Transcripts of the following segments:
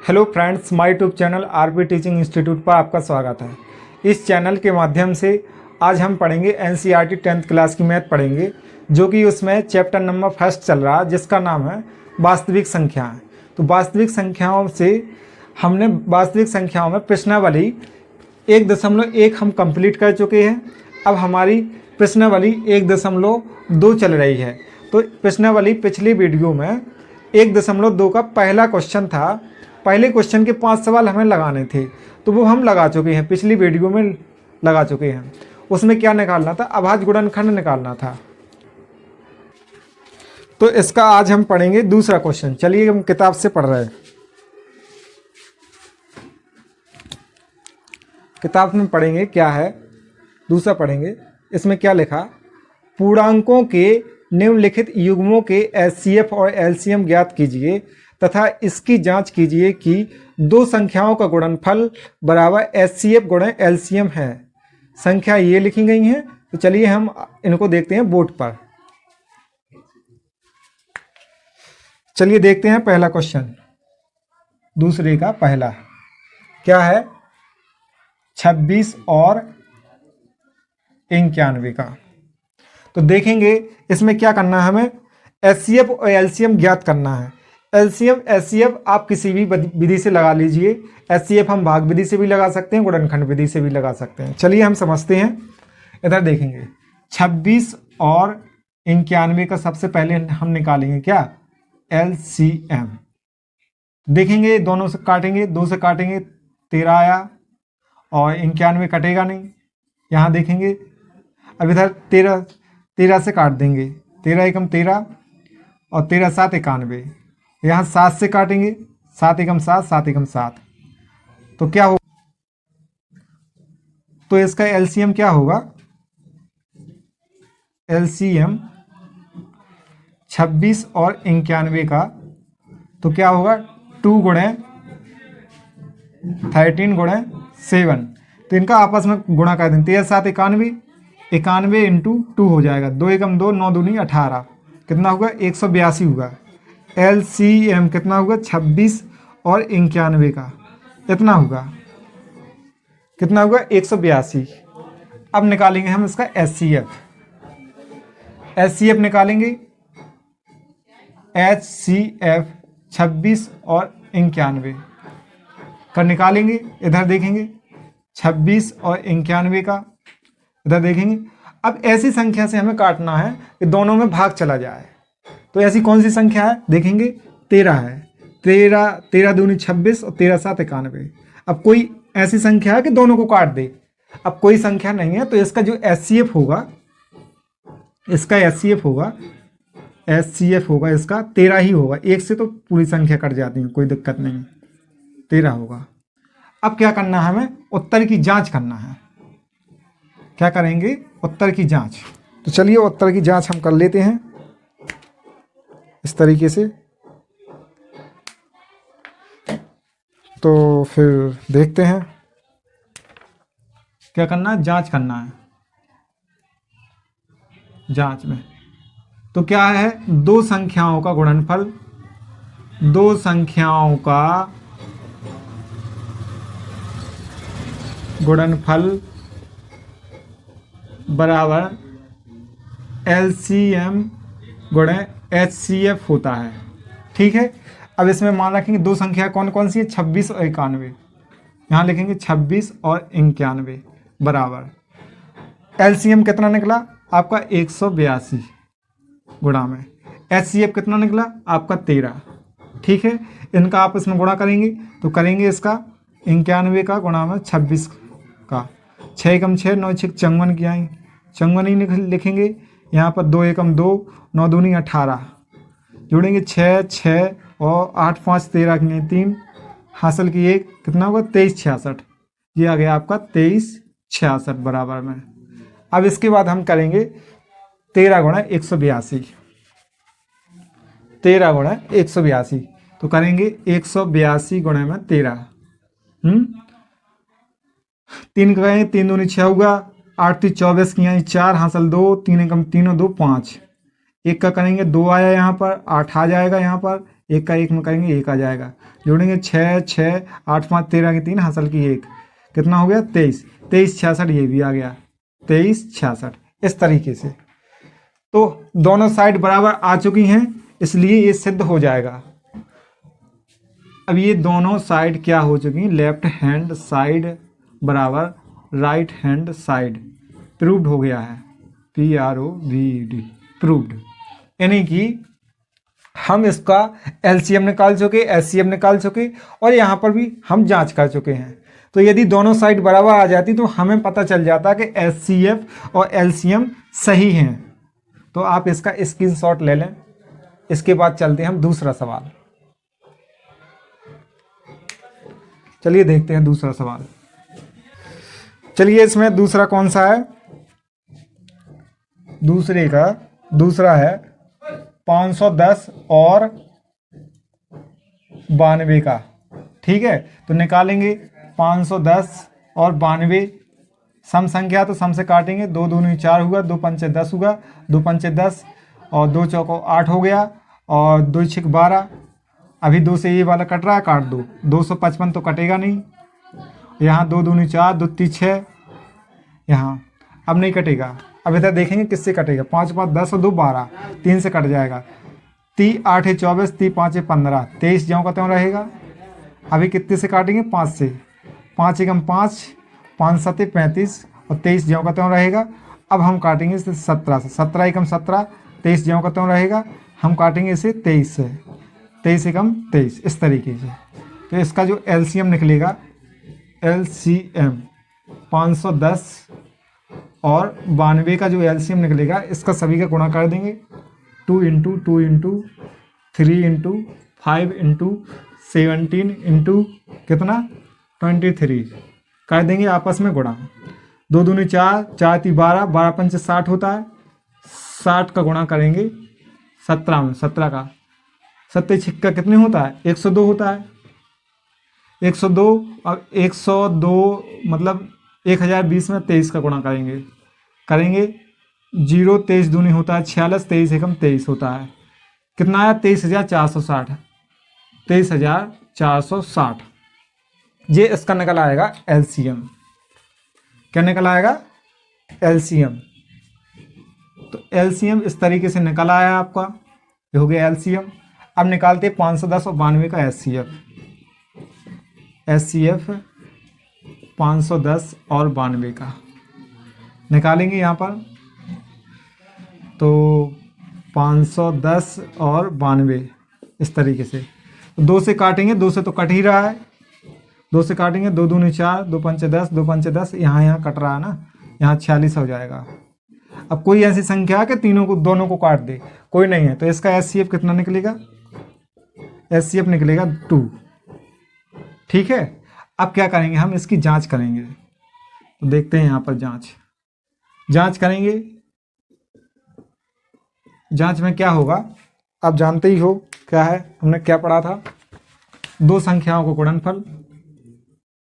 Hello friends, my YouTube channel RP teaching institute पर आपका स्वागत है। इस चैनल के माध्यम से आज हम पढ़ेंगे एनसीईआरटी 10th क्लास की मैथ पढ़ेंगे, जो कि उसमें चैप्टर नंबर 1 चल रहा है, जिसका नाम है वास्तविक संख्याएं। तो वास्तविक संख्याओं से हमने वास्तविक संख्याओं में प्रश्नावली 1.1 हम कंप्लीट कर चुके हैं। अब हमारी प्रश्नावली 1.2 चल रही है। तो प्रश्नावली पिछली वीडियो में 1.2 का पहला क्वेश्चन था। पहले क्वेश्चन के 5 सवाल हमें लगाने थे, तो वो हम लगा चुके हैं, पिछली वीडियो में लगा चुके हैं। उसमें क्या निकालना था? अभाज्य गुणनखंड निकालना था। तो इसका आज हम पढ़ेंगे दूसरा क्वेश्चन। चलिए हम किताब से पढ़ रहे हैं। किताब में पढ़ेंगे क्या है, दूसरा पढ़ेंगे। इसमें क्या लिखा? पूर्णांकों के निम्नलिखित युग्मों के एचसीएफ और एलसीएम ज्ञात कीजिए तथा इसकी जांच कीजिए कि दो संख्याओं का गुणनफल बराबर एचसीएफ गुणे एलसीएम है। संख्या ये लिखी गई हैं। तो चलिए हम इनको देखते हैं बोर्ड पर। चलिए देखते हैं पहला क्वेश्चन। दूसरे का पहला क्या है? 26 और 91 का। तो देखेंगे इसमें क्या करना है हमें? एचसीएफ और एलसीएम ज्ञात करना है। एलसीएम एचसीएफ आप किसी भी विधि से लगा लीजिए। एचसीएफ हम भाग विधि से भी लगा सकते हैं, गुणनखंड विधि से भी लगा सकते हैं। चलिए हम समझते हैं। इधर देखेंगे 26 और 91 का सबसे पहले हम निकालेंगे क्या? एलसीएम। देखेंगे दोनों से काटेंगे, 2 से काटेंगे 13 आया और 91 कटेगा नहीं। यहाँ देखेंगे अब इधर 13 से काट देंगे, 13 एकम 13 और 13 7 91। यहाँ 7 से काटेंगे, 7 एकम 7, 7 एकम 7। तो क्या हो? तो इसका एलसीएम क्या होगा? एलसीएम 26 और 91 का तो क्या होगा? 2 गुणे 13 गुणे 7। तो इनका आपस में गुणा कर दें। 13 7 91, 91 इंटू 2 हो जाएगा। 2 एकम 2, 9 दूनी 18। कितना होगा? 182 होगा। एलसीएम कितना होगा? 26 और 91 का इतना होगा। कितना होगा? 182। अब निकालेंगे हम इसका एचसीएफ। एचसीएफ निकालेंगे। एचसीएफ 26 और 91 का निकालेंगे। इधर देखेंगे 26 और 91 का, इधर देखेंगे। अब ऐसी संख्या से हमें काटना है कि दोनों में भाग चला जाए। तो ऐसी कौन सी संख्या है? देखेंगे 13 है। 13 दूनी 26 और 13 7 91। अब कोई ऐसी संख्या है कि दोनों को काट दे? अब कोई संख्या नहीं है। तो इसका जो एचसीएफ होगा, इसका एचसीएफ होगा इसका 13 ही होगा। एक से तो पूरी संख्या कट जाती है, कोई दिक्कत नहीं, 13 होगा। अब क्या करना है हमें? उत्तर की जांच करना है। क्या करेंगे? उत्तर की जांच। तो चलिए उत्तर की जांच हम कर लेते हैं इस तरीके से। तो फिर देखते हैं क्या करना है। जांच करना है। जांच में तो क्या है? दो संख्याओं का गुणनफल, दो संख्याओं का गुणनफल बराबर एलसीएम गुणे एचसीएफ होता है। ठीक है। अब इसमें मान रखेंगे दो संख्या कौन कौन सी है? 26 और 91। यहाँ लिखेंगे 26 और 91 बराबर एलसीएम कितना निकला आपका? 182 गुणा में एचसीएफ कितना निकला आपका? 13। ठीक है। इनका आपस में गुणा करेंगे तो करेंगे इसका 91 का गुणा में 26 का। 6 एकम 6, 9 6 54 की आई, 54 ही लिखेंगे। यहाँ पर 2 एकम 2, 9 दूनी 18 जोड़ेंगे 6 6 और 8 5 13 की 3 हासिल की 1। कितना होगा? 23 66। ये आ गया आपका 23 66 बराबर में। अब इसके बाद हम करेंगे 13 गुणा 182। 13 गुणा 182 तो करेंगे 182 गुणे में 13। 3 करेंगे, 3 दूनी 6 होगा। 8 3 24 की आई 4 हासिल 2, 3 एकम 3 और 2 5। 1 का करेंगे 2 आया यहाँ पर, 8 आ जाएगा यहाँ पर। एक का एक में करेंगे एक आ जाएगा, जोड़ेंगे 6 6 8 5 13 की 3 हासिल की 1, कितना हो गया 23, 23 66 ये भी आ गया 23 66, इस तरीके से। तो दोनों साइड बराबर आ चुकी हैं, इसलिए ये सिद्ध हो जाएगा। अब ये दोनों साइड क्या हो चुकी हैं, लेफ्ट हैंड साइड बराबर राइट हैंड साइड, प्रूव्ड हो गया है, PROVED, प्रूव्ड। यानी कि हम इसका LCM निकाल चुके, SCF निकाल चुके, और यहाँ पर भी हम जांच कर चुके हैं। तो यदि दोनों साइड बराबर आ जाती तो हमें पता चल जाता कि SCF और LCM सही हैं। तो आप इसका स्क्रीनशॉट ले लें। इसके बाद चलते हैं हम दूसरा सवाल। चलिए देखते हैं दूसरा सवाल। चलिए इसमें दूसरा कौन सा है, दूसरा है 510 और 92 का। ठीक है, तो निकालेंगे 510 और 92 सम संख्या, तो सम से काटेंगे, 2 दूनी 4 हुआ, 2 पंचे 10 हुआ, 2 पंचे 10 और 2 चौको 8 हो गया, और 2 छिक 12। अभी 2 से ये वाला कट रहा है, काट दो, 255 तो कटेगा नहीं, यहाँ 2 दूनी 4, 2 ती 6, यहाँ अब नहीं कटेगा। अब इधर देखेंगे किससे कटेगा, 5 5 10 और 2 12, 3 से कट जाएगा, 3 8 24, 3 5 15, 23 ज्यों का त्यों रहेगा। अभी कितने से काटेंगे, 5 से, 5 एकम 5, 5 7 35 और 23 ज्यों का त्यों रहेगा। अब हम काटेंगे इसे 17 से, 17 एकम 17, 23 ज्यों का त्यों रहेगा। हम काटेंगे इसे 23 से, 23 एकम 23, इस तरीके से। तो इसका जो LCM निकलेगा, LCM 510 और 92 का जो LCM निकलेगा, इसका सभी का गुणा कर देंगे, 2 into 2 into 3 into 5 into 17 into कितना 23 कर देंगे आपस में गुणा। 2 दूनी 4, 4 ती 12, 12 पंचे 60 होता है, 60 का गुणा करेंगे 17 में, 17 का 7 छिक्का कितने होता है, 102 होता है, 102। अब 102 मतलब 1020 में 23 का गुणा करेंगे 0, 23 दूनी होता है 46, 23 एकम 23 होता है, कितना आया 23,460, 23,460। ये इसका निकल आएगा LCM। क्या निकल आएगा, LCM। तो LCM इस तरीके से निकल आया आपका, ये हो गया LCM। अब निकालते 510 और 92 का SCF 510 और 92 का निकालेंगे यहाँ पर। तो 510 और 92 इस तरीके से, 2 से काटेंगे, 2 से तो कट ही रहा है, 2 से काटेंगे, 2 दूनी 4, 2 पंचे 10, 2 पंचे 10, यहाँ कट रहा है ना, यहाँ 46 हो जाएगा। अब कोई ऐसी संख्या है कि दोनों को काट दे, कोई नहीं है, तो इसका SCF कितना निकलेगा, SCF निकलेगा 2। ठीक है, अब क्या करेंगे, हम इसकी जांच करेंगे। तो देखते हैं यहाँ पर जांच करेंगे। जांच में क्या होगा आप जानते ही हो क्या है, हमने क्या पढ़ा था, 2 संख्याओं को गुणनफल,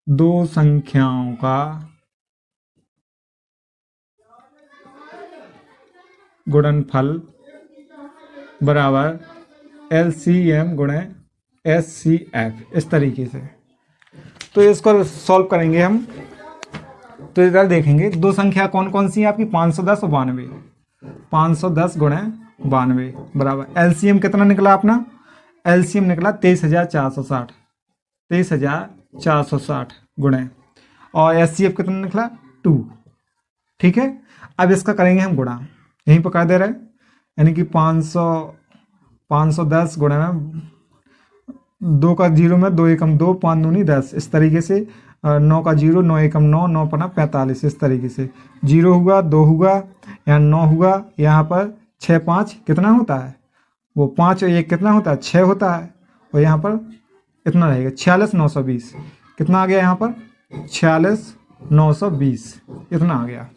2 संख्याओं का गुणनफल बराबर LCM गुणे SCF, इस तरीके से। तो इसको सॉल्व करेंगे हम। तो इधर देखेंगे 2 संख्या कौन कौन सी है आपकी, 510 और 92, 510 गुणे 92 बराबर LCM कितना निकला अपना, LCM निकला 23,460, 23,460 गुणे, और SCF कितना निकला 2। ठीक है, अब इसका करेंगे हम गुणा, यहीं पर कर दे रहे, यानी कि 510 गुणे में 2 का 0 में 2 एकम 2, 5 दूनी 10, इस तरीके से, 9 का 0, 9 एकम 9, 9 पना 45, इस तरीके से, 0 हुआ, 2 हुआ, यहाँ 9 हुआ, यहाँ पर 6 5 कितना होता है, वो 5 और 1 कितना होता है 6 होता है, और यहाँ पर इतना रहेगा 46,920, कितना आ गया यहाँ पर 46,920, इतना आ गया।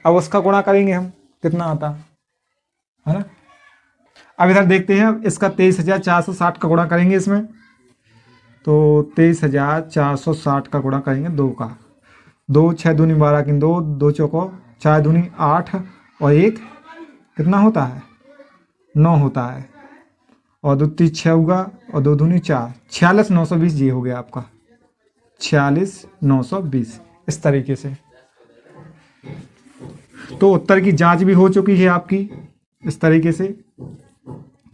अब उसका गुणा करेंगे हम, कितना आता है ना। अब इधर देखते हैं, इसका 23,460 का गुणा करेंगे इसमें, तो 23,460 का गुणा करेंगे 2 का, 2 6 दूनी 12 की 2, 2 चौको 4 दूनी 8 और 1 कितना होता है 9 होता है, और 2 3 6 होगा और 2 दूनी 4, 46,920 ये हो गया आपका 46,920 इस तरीके से। तो उत्तर की जांच भी हो चुकी है आपकी इस तरीके से।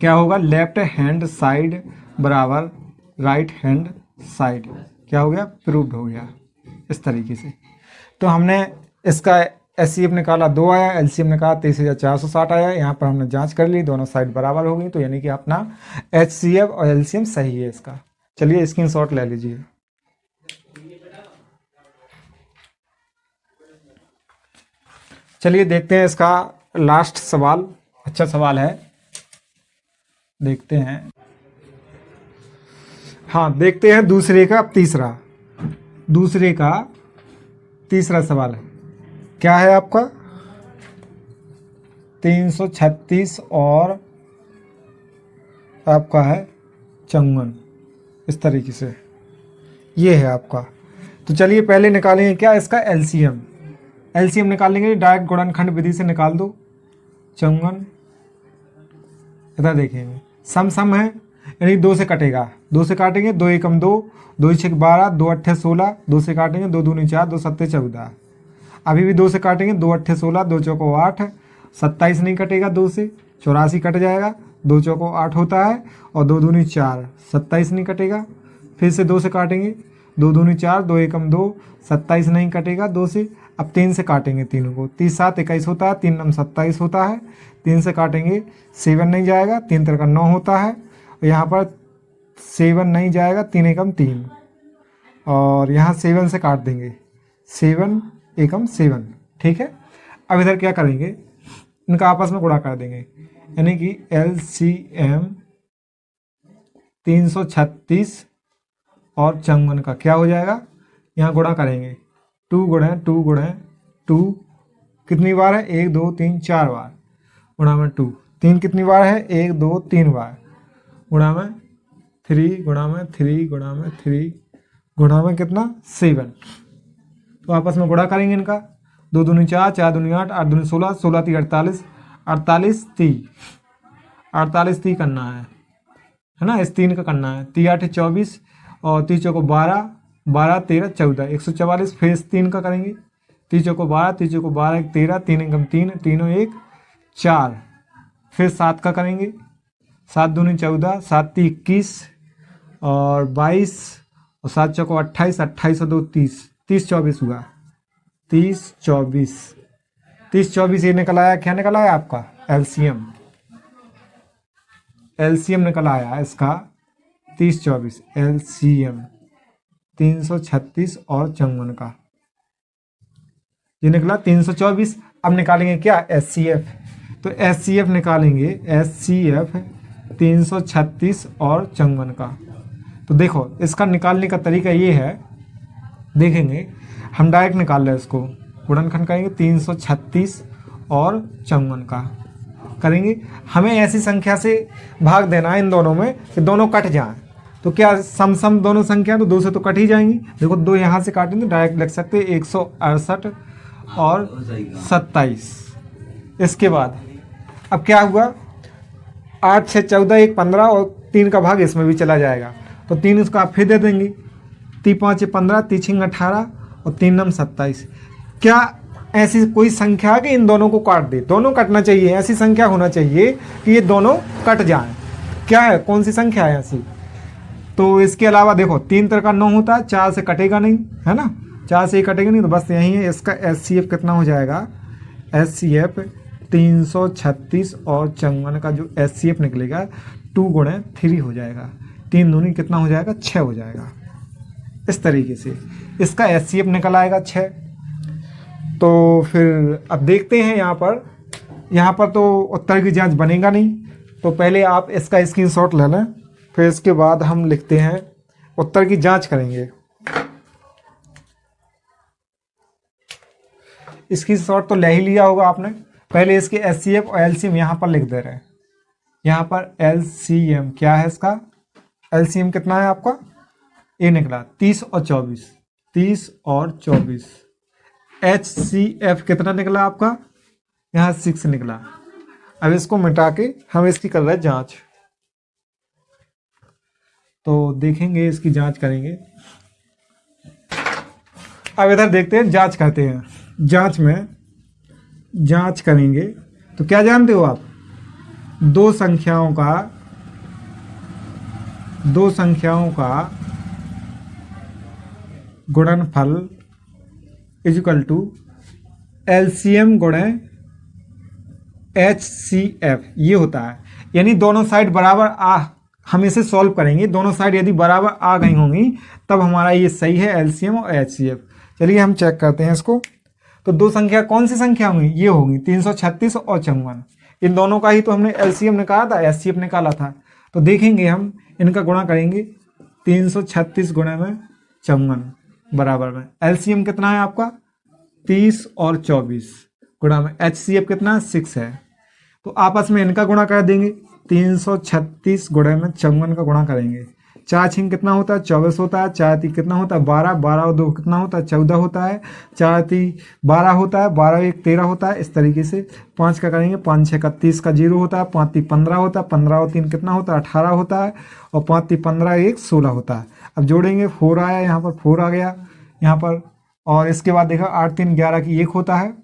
क्या होगा, लेफ्ट हैंड साइड बराबर राइट हैंड साइड, क्या हो गया, प्रूव्ड हो गया इस तरीके से। तो हमने इसका एचसीएफ निकाला 2 आया, एलसीएम निकाला 23,460 आया। यहाँ पर हमने जांच कर ली, दोनों साइड बराबर हो गई, तो यानी कि अपना एचसीएफ और एलसीएम सही है इसका। चलिए स्क्रीनशॉट ले लीजिए। चलिए देखते हैं इसका लास्ट सवाल, अच्छा सवाल है, देखते हैं। हाँ देखते हैं दूसरे का तीसरा सवाल है। क्या है आपका 336 और आपका है 54 इस तरीके से ये है आपका। तो चलिए पहले निकालेंगे क्या इसका एलसीएम निकालेंगे, डायरेक्ट गुणनखंड विधि से निकाल दो। 54 इधर देखेंगे सम है, यानी 2 से कटेगा, 2 से काटेंगे 2 एकम 2, 2 6 12, 2 8 16, 2 से काटेंगे 2 दूनी 4, 2 7 14। अभी भी 2 से काटेंगे 2 8 16, 2 चौको 8, 27 नहीं कटेगा 2 से, 84 कट जाएगा, 2 चौको 8 होता है और 2 दूनी 4, 27 नहीं कटेगा। फिर से 2 से काटेंगे 2 दूनी 4, 2 एकम 2, 27 नहीं कटेगा 2 से। अब 3 से काटेंगे तीनों को, 30 7 21 होता है, 3 9 27 होता है। 3 से काटेंगे 7 नहीं जाएगा, 3 3 का 9 होता है, और यहाँ पर 7 नहीं जाएगा, 3 एकम 3, और यहाँ 7 से काट देंगे, 7 एकम 7, ठीक है। अब इधर क्या करेंगे, इनका आपस में गुणा कर देंगे, यानी कि एलसीएम 336 और 54 का क्या हो जाएगा, यहाँ गुणा करेंगे 2 गुणे 2 गुणे 2 कितनी बार है, 1 2 3 4 बार, गुणा में 2, 3 कितनी बार है, 1 2 3 बार, गुणा में 3 गुणा में 3 गुणा में 3 गुणा में कितना 7। तो आपस में गुणा करेंगे इनका, 2 दूनी 4, 4 दूनी 8, 8 दूनी 16, 16 3 48, 48 30 करना है ना, इस 3 का करना है, 3 8 24 और 3 चौको 12, 12 13 14, 144। फिर इस 3 का करेंगे, 3 चौको 12, 3 चौको 12 13, 3 एकम 3, तीनों 1 4। फिर 7 का करेंगे, 7 दूनी 14, 7 3 21 और 22 और 7 चौको 28, 28 और 2 30, 30 24 हुआ, 30 24 ये निकल आया, क्या निकल आया आपका एलसीएम निकल आया इसका 30 24, एलसीएम 336 और 54 का ये निकला 324। अब निकालेंगे क्या एचसीएफ, तो एचसीएफ निकालेंगे, एचसीएफ 336 और 54 का। तो देखो इसका निकालने का तरीका ये है, देखेंगे हम डायरेक्ट निकाल रहे हैं इसको, गुणनखंड करेंगे 336 और 54 का करेंगे। हमें ऐसी संख्या से भाग देना है इन दोनों में कि दोनों कट जाएं, तो क्या सम दोनों संख्या, तो 2 से तो कट ही जाएंगी। देखो 2 यहाँ से काटेंगे तो डायरेक्ट लिख सकते हैं 168 और 27। इसके बाद अब क्या हुआ, 8 6 14 1 15 और 3 का भाग इसमें भी चला जाएगा, तो 3 इसको आप फिर दे देंगे, 3 5 15, 3 6 18 और 3 9 27। क्या ऐसी कोई संख्या है कि इन दोनों को काट दे, दोनों कटना चाहिए, ऐसी संख्या होना चाहिए कि ये दोनों कट जाएं। क्या है, कौन सी संख्या है ऐसी, तो इसके अलावा देखो 3 3 का 9 होता है, 4 से कटेगा नहीं है ना, 4 से ही कटेगा नहीं, तो बस यही है। इसका एचसीएफ कितना हो जाएगा, एचसीएफ 336 और 54 का जो एचसीएफ निकलेगा 2 गुणे 3 हो जाएगा, 3 दूनी कितना हो जाएगा 6 हो जाएगा। इस तरीके से इसका एचसीएफ निकल आएगा 6। तो फिर अब देखते हैं यहाँ पर तो उत्तर की जांच बनेगा नहीं, तो पहले आप इसका स्क्रीनशॉट ले लें, फिर इसके बाद हम लिखते हैं उत्तर की जांच करेंगे। स्क्रीनशॉट तो ले ही लिया होगा आपने, पहले इसके एचसीएफ और एलसीएम यहाँ पर लिख दे रहे हैं। यहाँ पर एलसीएम क्या है, इसका एलसीएम कितना है आपका, ये निकला 30 और 24, 30 और 24। एचसीएफ कितना निकला आपका, यहाँ 6 निकला। अब इसको मिटा के हम इसकी कर रहे हैं जांच। तो देखेंगे, इसकी जांच करेंगे। अब इधर देखते हैं, जांच करते हैं। जांच में जांच करेंगे तो क्या जानते हो आप, दो संख्याओं का गुणनफल इक्वल टू एलसीएम गुणे HCF ये होता है। यानी दोनों साइड बराबर हम इसे सॉल्व करेंगे, दोनों साइड यदि बराबर आ गई होंगी तब हमारा ये सही है, एलसीएम और HCF। चलिए हम चेक करते हैं इसको। तो दो संख्या कौन सी संख्या होंगी, ये होगी 336 और 54। इन दोनों का ही तो हमने एलसीएम निकाला था, HCF निकाला था। तो देखेंगे हम इनका गुणा करेंगे, 336 गुणे में 54 बराबर में एलसीएम कितना है आपका 30 और 24 गुणा में HCF कितना 6 है। तो आपस में इनका गुणा कर देंगे, 336 गुणे में 54 का गुणा करेंगे। 4 छिंग कितना होता है 24 होता है, 4 3 कितना होता है 12, 12 और 2 कितना होता है 14 होता है, 4 3 12 होता है, 12 1 13 होता है। इस तरीके से 5 का करेंगे, 5 6 का 30 का 0 होता है, 5 3 15 होता है, 15 और 3 कितना होता है 18 होता है, और 5 3 15 1 16 होता है। अब जोड़ेंगे 4 आया, यहाँ पर 4 आ गया यहाँ पर, और इसके बाद देखा 8 3 11 की 1 होता है,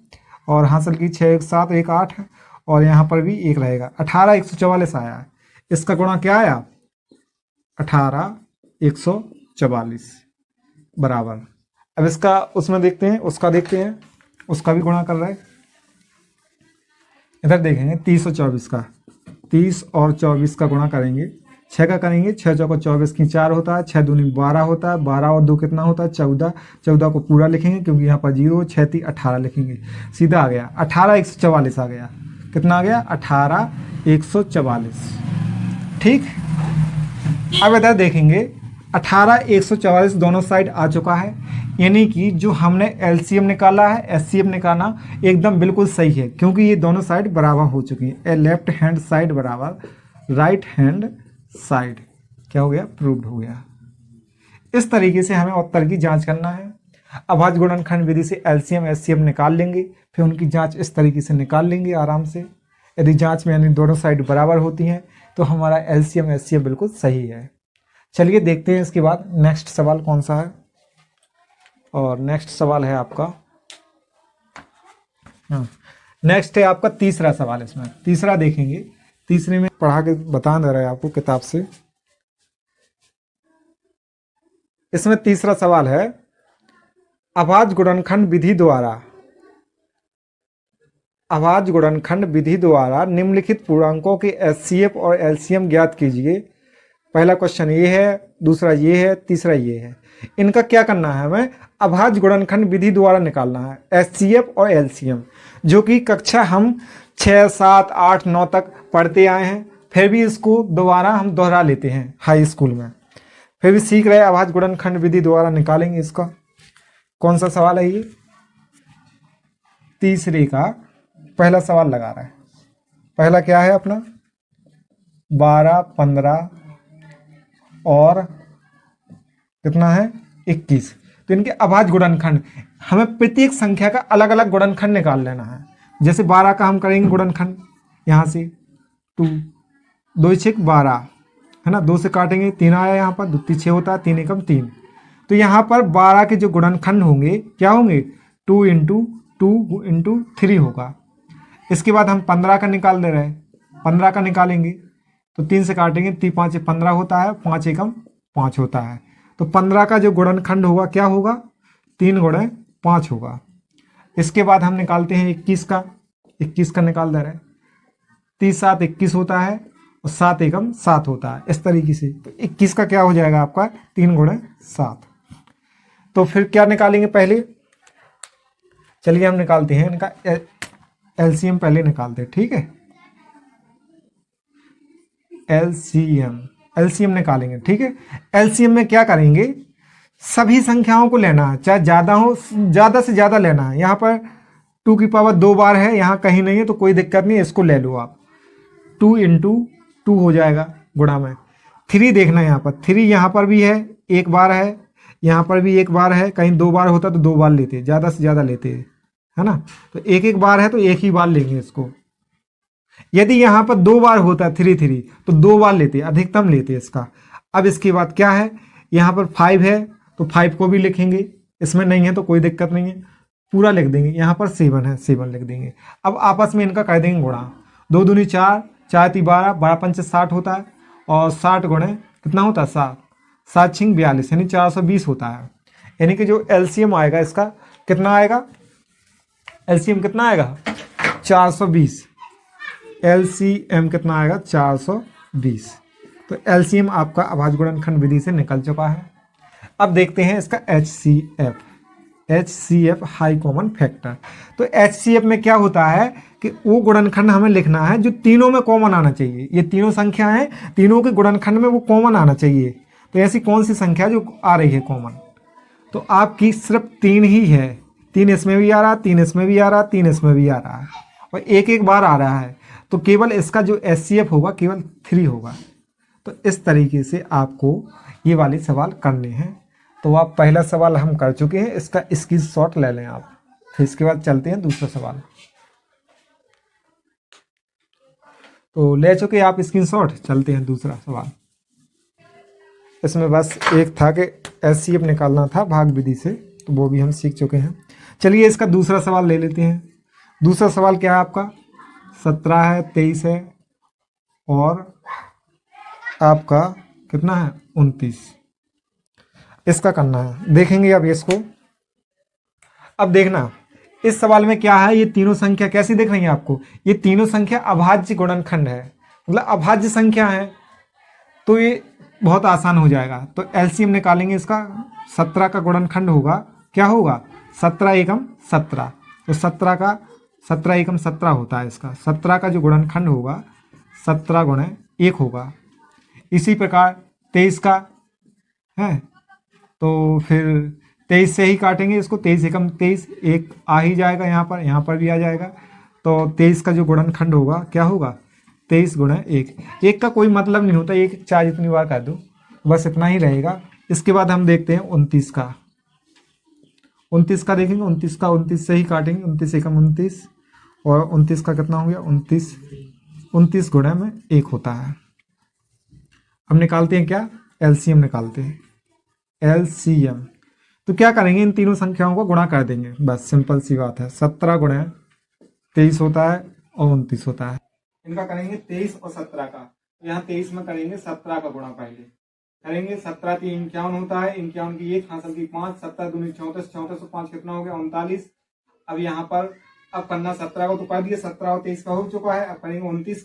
और हासिल की 6 1 7 1 8 है, और यहाँ पर भी 1 रहेगा। 18 144 आया है। इसका गुणा क्या आया 18 144 बराबर। अब इसका उसमें देखते हैं, उसका देखते हैं, उसका भी गुणा कर रहा है। इधर देखेंगे 30 और 24 का, 30 और 24 का गुणा करेंगे। 6 का करेंगे, 6 चौका 24 की 4 होता है, 6 दूनी 12 होता है, 12 और 2 कितना होता है 14, 14 को पूरा लिखेंगे क्योंकि यहाँ पर 0, 6 3 18 लिखेंगे, सीधा आ गया 18 144 आ गया। कितना आ गया 18 144। ठीक, अब इधर देखेंगे 18 144 दोनों साइड आ चुका है, यानी कि जो हमने एलसीएम निकाला है एचसीएफ निकालना एकदम बिल्कुल सही है, क्योंकि ये दोनों साइड बराबर हो चुकी है। लेफ्ट हैंड साइड बराबर राइट हैंड साइड क्या हो गया, प्रूव्ड हो गया। इस तरीके से हमें उत्तर की जांच करना है। अभाज्य गुणनखंड विधि से एलसीएम एचसीएफ निकाल लेंगे, फिर उनकी जांच इस तरीके से निकाल लेंगे आराम से। यदि जांच में यानी दोनों साइड बराबर होती हैं तो हमारा एलसीएम एचसीएफ बिल्कुल सही है। चलिए देखते हैं इसके बाद नेक्स्ट सवाल कौन सा है। और नेक्स्ट सवाल है आपका, नेक्स्ट है आपका तीसरा सवाल। इसमें तीसरा देखेंगे, तीसरे में पढ़ा के बता दे रहा है आपको किताब से। इसमें तीसरा सवाल है, अभाज्य गुणनखंड विधि द्वारा निम्नलिखित पूर्णांकों के एचसीएफ और एलसीएम ज्ञात कीजिए। पहला क्वेश्चन ये है, दूसरा ये है, तीसरा ये है। इनका क्या करना है, हमें अभाज्य गुणनखंड विधि द्वारा निकालना है एचसीएफ और एलसीएम, जो कि कक्षा हम 6 7 8 9 तक पढ़ते आए हैं, फिर भी इसको दोबारा हम दोहरा लेते हैं हाई स्कूल में, फिर भी सीख रहे हैं। अभाज्य गुणनखंड विधि द्वारा निकालेंगे इसका। कौन सा सवाल है ये, तीसरे का पहला सवाल लगा रहा है। पहला क्या है अपना 12 15 और कितना है 21। तो इनके अभाज्य गुणनखंड, हमें प्रत्येक संख्या का अलग अलग गुणनखंड निकाल लेना है। जैसे 12 का हम करेंगे गुणनखंड यहाँ से 2 2 6 12 है ना, 2 से काटेंगे 3 आया, यहाँ पर 2 3 6 होता है, 3 एकम 3। तो यहाँ पर 12 के जो गुणनखंड होंगे क्या होंगे 2 × 2 × 3 होगा। इसके बाद हम 15 का निकाल दे रहे हैं, 15 का निकालेंगे तो 3 से काटेंगे, 3 5 15 होता है, 5 एकम 5 होता है। तो 15 का जो गुणनखंड होगा क्या होगा 3 × 5 होगा। इसके बाद हम निकालते हैं 21 का, 21 का निकाल दे रहे हैं, 30 7 21 होता है और 7 एकम 7 होता है। इस तरीके से तो 21 का क्या हो जाएगा आपका 3 × 7। तो फिर क्या निकालेंगे पहले, चलिए हम निकालते हैं इनका एलसीएम पहले निकालते हैं, ठीक है। एलसीएम निकालेंगे, ठीक है। एलसीएम में क्या करेंगे, सभी संख्याओं को लेना है, चाहे ज़्यादा हो, ज़्यादा से ज़्यादा लेना है। यहाँ पर 2 की पावर 2 बार है, यहाँ कहीं नहीं है तो कोई दिक्कत नहीं है, इसको ले लो आप। 2 × 2 हो जाएगा गुणा में। 3 देखना है, यहाँ पर 3 यहाँ पर भी है, 1 बार है, यहाँ पर भी 1 बार है, कहीं 2 बार होता तो 2 बार लेते, ज़्यादा से ज़्यादा लेते है ना। तो 1 बार है तो 1 ही बार लेंगे इसको। यदि यहाँ पर 2 बार होता 3 3 तो 2 बार लेते, अधिकतम लेते इसका। अब इसके बाद क्या है, यहाँ पर 5 है तो 5 को भी लिखेंगे, इसमें नहीं है तो कोई दिक्कत नहीं है, पूरा लिख देंगे। यहाँ पर 7 है, 7 लिख देंगे। अब आपस में इनका कर देंगे गुणा, 2 दूनी 4, 4 ती 12, 12 पंचे 60 होता है, और 60 गुणे कितना होता है 7, 7 छिंग 42 यानी 420 होता है। यानी कि जो एलसीएम आएगा इसका कितना आएगा, एलसीएम कितना आएगा 420, एलसीएम कितना आएगा 420। तो एलसीएम आपका अभाज्य गुणनखंड विधि से निकल चुका है। अब देखते हैं इसका HCF, HCF high common factor. तो एचसीएफ में क्या होता है कि वो गुणनखंड हमें लिखना है जो तीनों में कॉमन आना चाहिए। ये तीनों संख्या हैं, तीनों के गुणनखंड में वो कॉमन आना चाहिए। तो ऐसी कौन सी संख्या जो आ रही है कॉमन, तो आपकी सिर्फ 3 ही है, 3 इसमें भी आ रहा, 3 इसमें भी आ रहा, 3 इसमें भी आ रहा है, और एक एक बार आ रहा है। तो केवल इसका जो एचसीएफ होगा केवल 3 होगा। तो इस तरीके से आपको ये वाले सवाल करने हैं। तो आप पहला सवाल हम कर चुके हैं, इसका स्क्रीनशॉट ले लें आप, फिर इसके बाद चलते हैं दूसरा सवाल। तो ले चुके आप स्क्रीनशॉट, चलते हैं दूसरा सवाल। इसमें बस एक था कि एचसीएफ निकालना था भाग विधि से, तो वो भी हम सीख चुके हैं। चलिए इसका दूसरा सवाल ले लेते हैं। दूसरा सवाल क्या है आपका, 17 है, 23 है, और आपका कितना है 29। इसका करना है, देखेंगे अब इसको। अब देखना इस सवाल में क्या है, ये तीनों संख्या कैसी दिख रही है आपको, ये तीनों संख्या अभाज्य गुणनखंड है, मतलब अभाज्य संख्या है। तो ये बहुत आसान हो जाएगा। तो एलसीएम निकालेंगे इसका, 17 का गुणनखंड होगा, क्या होगा 17 एकम 17। तो 17 एकम 17 होता है इसका, 17 का जो गुणनखंड होगा 17 गुणे 1 होगा। इसी प्रकार 23 का है, तो फिर 23 से ही काटेंगे इसको, 23 एकम 23, 1 आ ही जाएगा, यहाँ पर भी आ जाएगा। तो 23 का जो गुणनखंड होगा क्या होगा 23 गुणे 1। 1 का कोई मतलब नहीं होता, 1 चाहे जितनी बार कर दो बस इतना ही रहेगा। इसके बाद हम देखते हैं 29 का, 29 का देखेंगे, 29 का 29 से ही काटेंगे, 29 एकम 29, और 29 का कितना हो गया 29 गुणे में 1 होता है। अब निकालते हैं क्या, एलसीएम निकालते हैं, एलसीएम। तो क्या करेंगे, इन तीनों संख्याओं को गुणा कर देंगे, बस सिंपल सी बात है। 17 गुणे 23 होता है और 29 होता है। इनका करेंगे 23 और 17 का, तो यहाँ 23 में करेंगे 17 का गुणा, पहले करेंगे 17 की 51 होता है, 51 की 1 हासिल की 5, 17 दूनी 34, 34 और 5 कितना हो गया 39। अब यहाँ पर अब करना 17 को तो कर दिया, 17 और 23 का हो चुका है। अब करेंगे 29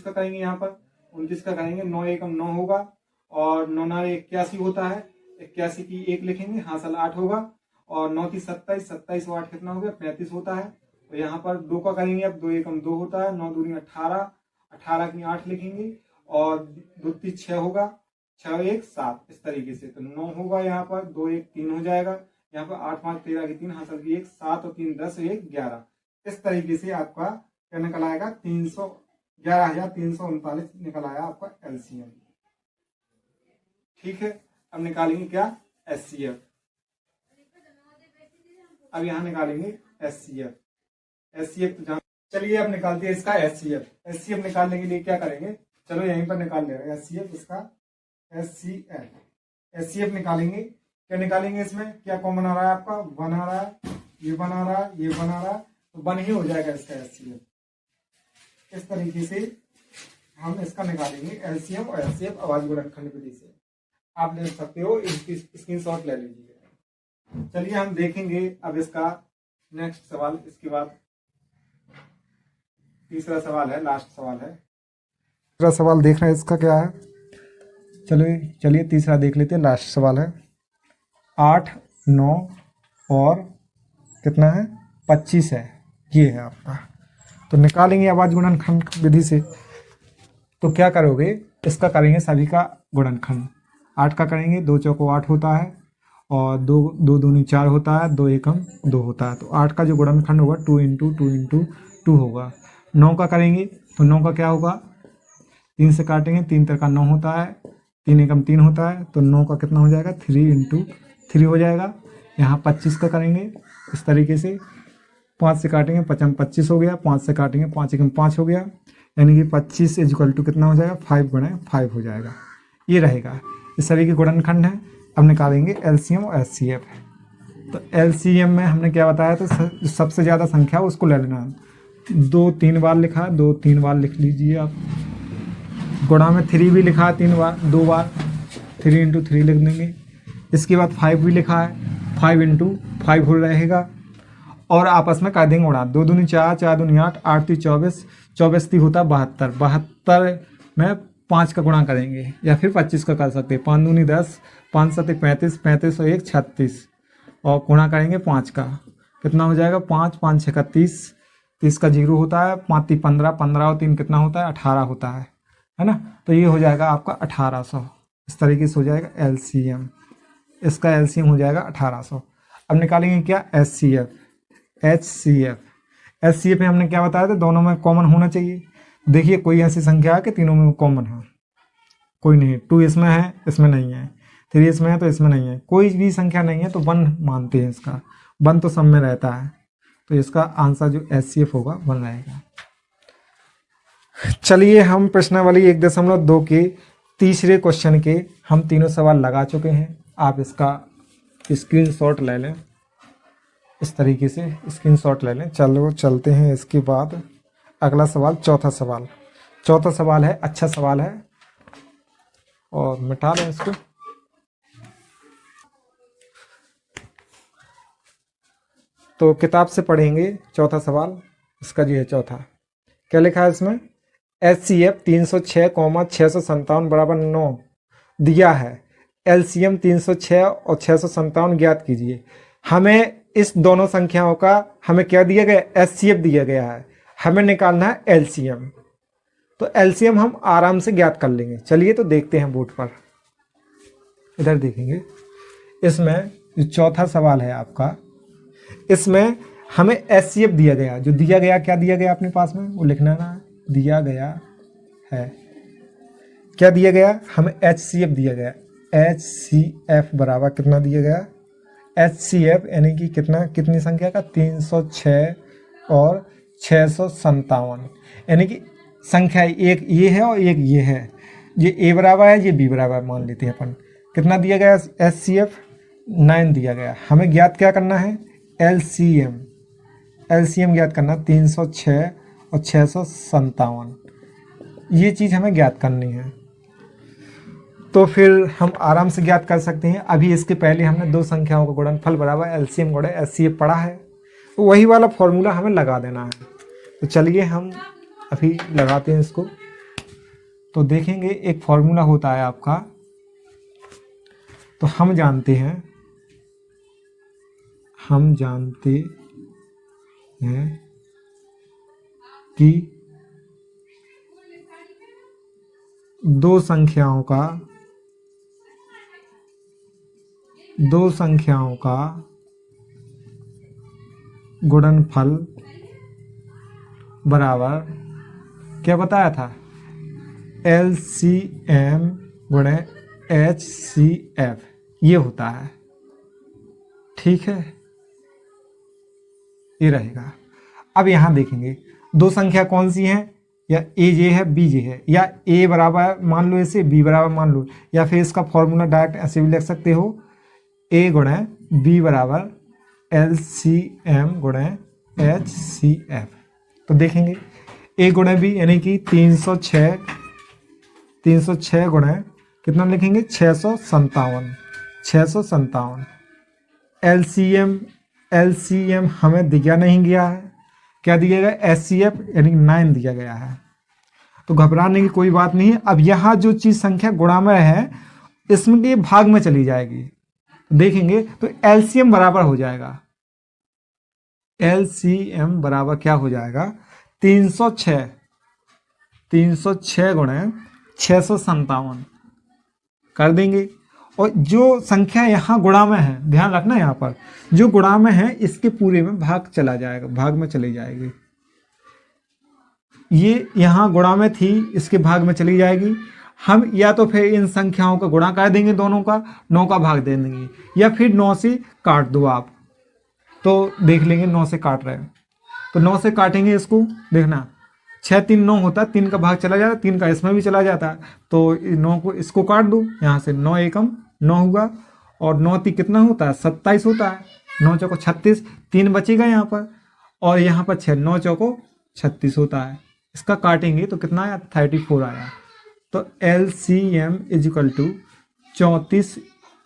का करेंगे, यहाँ पर 29 का करेंगे, 9 एकम 9 होगा, और 9 9 81 होता है, 81 की 1 लिखेंगे, हासिल 8 होगा, और 9 की 27, 27 और 8 कितना हो गया 35 होता है। तो यहाँ पर 2 का करेंगे, अब 2 एकम 2 होता है, 9 दूनी 18, 18 की 8 लिखेंगे, और 2 3 6 होगा, 6 1 7, इस तरीके से। तो 9 होगा, यहाँ पर 2 1 3 हो जाएगा, यहाँ पर 8 5 13 की 3 हासिल की 1, 7 और 3 10 1 11। इस तरीके से आपका क्या निकल आएगा 11,339 निकल आया आपका एलसीएम। ठीक है, अब निकालेंगे क्या एचसीएफ। अब यहाँ निकालेंगे एचसीएफ, एचसीएफ तो चलिए अब निकालते हैं इसका एचसीएफ। एचसीएफ निकालने के लिए क्या करेंगे, चलो यहीं पर निकाल ले रहे हैं एचसीएफ, इसका एचसीएफ। एचसीएफ निकालेंगे, क्या निकालेंगे, इसमें क्या कॉमन आ रहा है आपका 1 आ रहा है, ये 1 आ रहा है, ये 1 आ रहा है, तो 1 ही हो जाएगा इसका एचसीएफ। इस तरीके से हम इसका निकालेंगे एलसीएम और एचसीएफ अभाज्य गुणनखंड विधि से। आप ले सकते हो, इसकी स्क्रीनशॉट ले लीजिए। चलिए हम देखेंगे अब इसका नेक्स्ट सवाल। इसके बाद तीसरा सवाल है, लास्ट सवाल है। तीसरा सवाल देख रहे हैं इसका क्या है, चलिए तीसरा देख लेते हैं, लास्ट सवाल है। 8 9 और कितना है 25 है, ये है आपका। तो निकालेंगे अभाज्य गुणनखंड विधि से। तो क्या करोगे, इसका करेंगे सभी का गुणनखंड। 8 का करेंगे, 2 चौको 8 होता है, और 2 दूनी 4 होता है, 2 एकम 2 होता है। तो 8 का जो गुणनखंड होगा 2 इंटू 2 इंटू 2 होगा। 9 का करेंगे, तो 9 का क्या होगा, 3 से काटेंगे, 3 का 9 होता है, 3 एकम 3 होता है, तो 9 का कितना हो जाएगा 3 इंटू 3 हो जाएगा। यहाँ 25 का करेंगे इस तरीके से, 5 से काटेंगे, 5 25 हो गया, 5 से काटेंगे, 5 एकम 5 हो गया, यानी कि 25 इक्वल टू कितना हो जाएगा 5 गुणे 5 हो जाएगा। ये रहेगा, इस सभी के गुणनखंड है। अब निकालेंगे एलसीएम और एचसीएफ। तो एलसीएम में हमने क्या बताया, तो जो सबसे ज़्यादा संख्या उसको ले लेना है। 2 3 बार लिखा है, 2 3 बार लिख लीजिए आप। गुणा में 3 भी लिखा है 3 बार, 2 बार, 3 × 3 लिख देंगे। इसके बाद 5 भी लिखा है, 5 × 5 हो रहेगा। और आपस में कर देंगे गुणा, 2 दूनी 4, 4 दूनी 8, 8 × 24, 24 ती होता है 72, 72 में 5 का गुणा करेंगे, या फिर 25 का कर सकते हैं। 5 दूनी 10, 5 7 35, 35 और 1 36, और गुणा करेंगे 5 का, कितना हो जाएगा 5 5 6 30, 30 का 0 होता है, 5 × 3 15, 15 और 3 कितना होता है 18 होता है ना। तो ये हो जाएगा आपका 1800। इस तरीके से हो जाएगा एलसीएम, इसका एलसीएम हो जाएगा 1800। अब निकालेंगे क्या, एचसीएफ। एचसीएफ में हमने क्या बताया था, दोनों में कॉमन होना चाहिए। देखिए कोई ऐसी संख्या है कि तीनों में कॉमन है, कोई नहीं। 2 इसमें है, इसमें नहीं है। 3 इसमें है तो इसमें नहीं है। कोई भी संख्या नहीं है तो 1 मानते हैं इसका, 1 तो सब में रहता है। तो इसका आंसर जो एचसीएफ होगा 1 रहेगा। चलिए हम प्रश्नावली 1.2 के तीसरे क्वेश्चन के हम तीनों सवाल लगा चुके हैं। आप इसका स्क्रीनशॉट ले लें, इस तरीके से स्क्रीनशॉट ले लें। चलो चलते हैं इसके बाद अगला सवाल, चौथा सवाल। चौथा सवाल है, अच्छा सवाल है, और मिटा लें इसको। तो किताब से पढ़ेंगे चौथा सवाल, इसका जो है चौथा। क्या लिखा है इसमें, एचसीएफ 306,657 बराबर 9 दिया है। एलसीएम 306 और 657 ज्ञात कीजिए। हमें इस दोनों संख्याओं का हमें क्या दिया गया, एचसीएफ दिया गया है, हमें निकालना है एलसीएम। तो एलसीएम हम आराम से ज्ञात कर लेंगे। चलिए तो देखते हैं बोर्ड पर, इधर देखेंगे। इसमें जो चौथा सवाल है आपका, इसमें हमें एचसीएफ दिया गया, जो दिया गया, क्या दिया गया अपने पास में वो लिखना ना, दिया गया है, क्या दिया गया, हमें एचसीएफ दिया गया। एचसीएफ बराबर कितना दिया गया, एचसीएफ यानी कि कितना, कितनी संख्या का, 306 और 657, यानी कि संख्या एक ये है और एक ये है। ये ए बराबर है, ये बी बराबर मान लेते हैं अपन। कितना दिया गया एचसीएफ, 9 दिया गया। हमें ज्ञात क्या करना है, एलसीएम। एलसीएम ज्ञात करना 306 और 657, ये चीज़ हमें ज्ञात करनी है। तो फिर हम आराम से ज्ञात कर सकते हैं। अभी इसके पहले हमने दो संख्याओं का गुणनफल बराबर एलसीएम गुणे एचसीएफ पढ़ा है, तो वही वाला फॉर्मूला हमें लगा देना है। तो चलिए हम अभी लगाते हैं इसको। तो देखेंगे एक फॉर्मूला होता है आपका, तो हम जानते हैं कि दो संख्याओं का गुणनफल बराबर क्या बताया था, एलसीएम गुणे एचसीएफ, ये होता है। ठीक है, ये रहेगा। अब यहां देखेंगे दो संख्या कौन सी हैं, या ए जे है बी जे है, या ए बराबर मान लो इसे, बी बराबर मान लो, या फिर इसका फॉर्मूला डायरेक्ट ऐसे भी लिख सकते हो, ए गुणे बी बराबर एलसीएम गुणे एचसीएफ। तो देखेंगे ए गुणे बी यानी कि 306 गुणे कितना लिखेंगे, 657। एलसीएम हमें दिया नहीं गया है, क्या दिया गया, एचसीएफ यानी 9 दिया गया है। तो घबराने की कोई बात नहीं है। अब यहाँ जो चीज संख्या गुणा में है, इसमें ये भाग में चली जाएगी। देखेंगे तो एलसीएम बराबर हो जाएगा, एलसीएम बराबर क्या हो जाएगा, 306 गुणे 657 कर देंगे। और जो संख्या यहाँ गुणा में है, ध्यान रखना यहाँ पर, जो गुणा में है इसके पूरे में भाग चला जाएगा, भाग में चली जाएगी। ये यहाँ गुणा में थी, इसके भाग में चली जाएगी। हम या तो फिर इन संख्याओं का गुणा कर देंगे, दोनों का 9 का भाग दे देंगे, या फिर 9 से काट दो आप। तो देख लेंगे 9 से काट रहे हैं, तो 9 से काटेंगे इसको, देखना 6 3 9 होता है, 3 का भाग चला जाता है, 3 का इसमें भी चला जाता है, तो 9 को इसको काट दूँ यहाँ से, 9 एकम 9 हुआ, और 9 तीन कितना होता है 27 होता है, 9 चौको 36, 3 बचेगा यहाँ पर, और यहाँ पर 6, 9 चौको 36 होता है। इसका काटेंगे तो कितना आया 34 आया। तो LCM इज इक्वल टू 34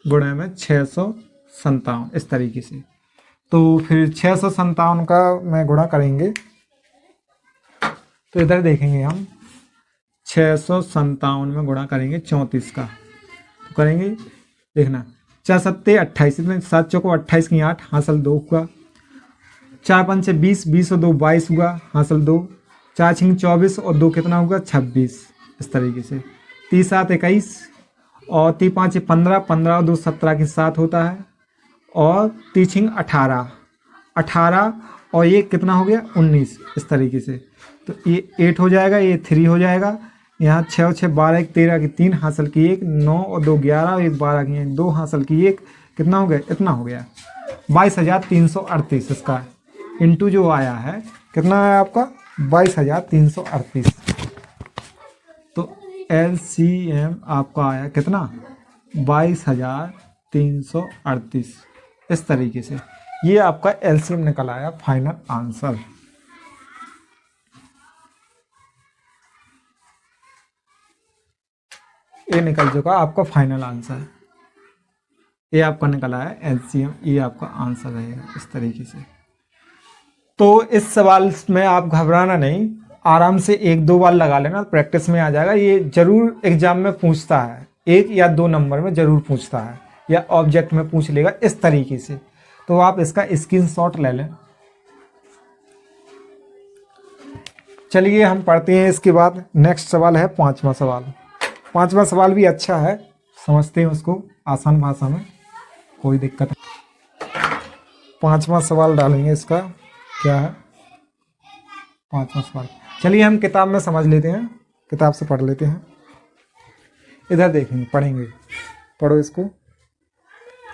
गुणे में 657, इस तरीके से। तो फिर 657 का मैं गुणा करेंगे, तो इधर देखेंगे हम 657 में गुणा करेंगे 34 का, तो करेंगे देखना 4 सत्ते 28, इतने 7 चौको 28 की 8 हासिल 2 हुआ, 4 पंचे 20, 20 और 2 22 हुआ हासिल 2, 4 छिंग 24 और 2 कितना होगा 26, इस तरीके से। 3 7 21 और 3 5 15, 15 और 2 17 की 7 होता है, और 3 छिंग 18, 18 और ये कितना हो गया 19, इस तरीके से। तो ये 8 हो जाएगा, ये 3 हो जाएगा, यहाँ 6 और 6 12, 1 13 की 3 हासिल की 1, 9 और 2 11 और 1 12 की 2 हासिल की 1, कितना हो गया इतना हो गया 22,338। इसका इंटू जो आया है कितना आया आपका 22,338। तो LCM आपका आया कितना 22,338, इस तरीके से। ये आपका LCM निकल आया फाइनल आंसर। ये निकल चुका आपका फाइनल आंसर, ये आपका निकला है LCM, ये आपका आंसर रहेगा इस तरीके से। तो इस सवाल में आप घबराना नहीं, आराम से 1-2 बार लगा लेना, प्रैक्टिस में आ जाएगा। ये जरूर एग्जाम में पूछता है, 1 या 2 नंबर में जरूर पूछता है, या ऑब्जेक्ट में पूछ लेगा इस तरीके से। तो आप इसका स्क्रीनशॉट ले लें। चलिए हम पढ़ते हैं, इसके बाद नेक्स्ट सवाल है 5वां सवाल। 5वां सवाल भी अच्छा है, समझते हैं उसको आसान भाषा में, कोई दिक्कत नहीं। 5वां सवाल डालेंगे, इसका क्या है 5वां सवाल। चलिए हम किताब में समझ लेते हैं, किताब से पढ़ लेते हैं। इधर देखेंगे, पढ़ेंगे, पढ़ो इसको।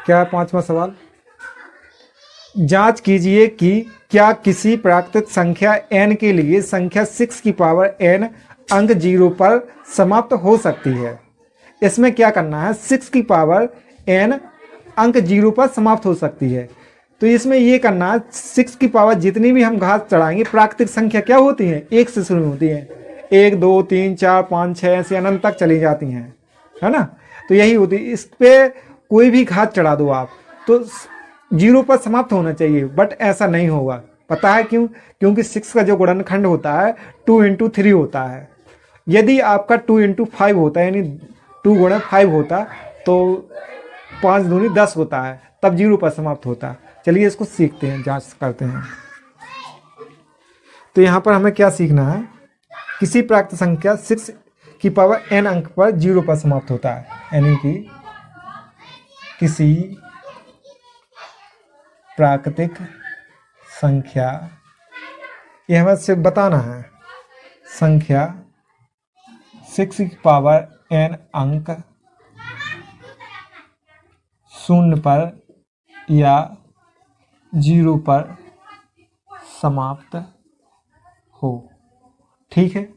क्या है 5वां सवाल, जांच कीजिए कि क्या किसी प्राकृतिक संख्या n के लिए संख्या 6 की पावर n अंक 0 पर समाप्त हो सकती है। इसमें क्या करना है, 6 की पावर n अंक 0 पर समाप्त हो सकती है। तो इसमें ये करना है, 6 की पावर जितनी भी हम घात चढ़ाएंगे, प्राकृतिक संख्या क्या होती है 1 से शुरू होती है, 1 2 3 4 5 6 ऐसे अनंत तक चली जाती हैं, है ना। तो यही होती है, इस पे कोई भी घात चढ़ा दो आप तो 0 पर समाप्त होना चाहिए, बट ऐसा नहीं होगा। पता है क्यों? क्योंकि 6 का जो गुणनखंड होता है 2 × 3 होता है। यदि आपका 2 × 5 होता है, यानी 2 × 5 होता, तो 5 दूनी 10 होता है, तब 0 पर समाप्त होता। चलिए इसको सीखते हैं, जांच करते हैं। तो यहाँ पर हमें क्या सीखना है, किसी प्राकृतिक संख्या 6 की पावर n अंक पर 0 पर समाप्त होता है, यानी कि किसी प्राकृतिक संख्या, ये हमें सिर्फ बताना है, संख्या 6 की पावर n अंक 0 पर या 0 पर समाप्त हो। ठीक है,